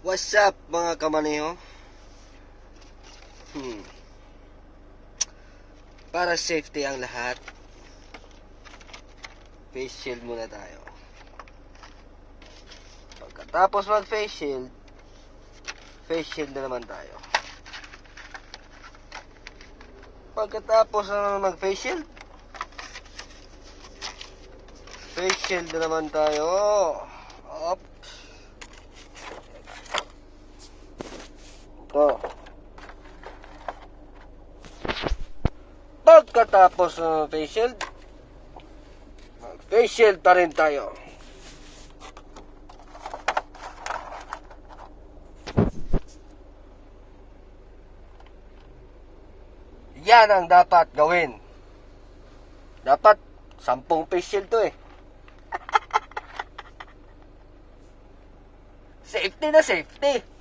What's up mga kamaneho? Para safety ang lahat, face shield muna tayo. Pagkatapos mag face shield na naman tayo. Pagkatapos na mag face shield na naman tayo. Up. Ito. Pagkatapos ng face shield pa rin tayo. Yan ang dapat gawin. Dapat 10 face shield to eh. Safety na safety.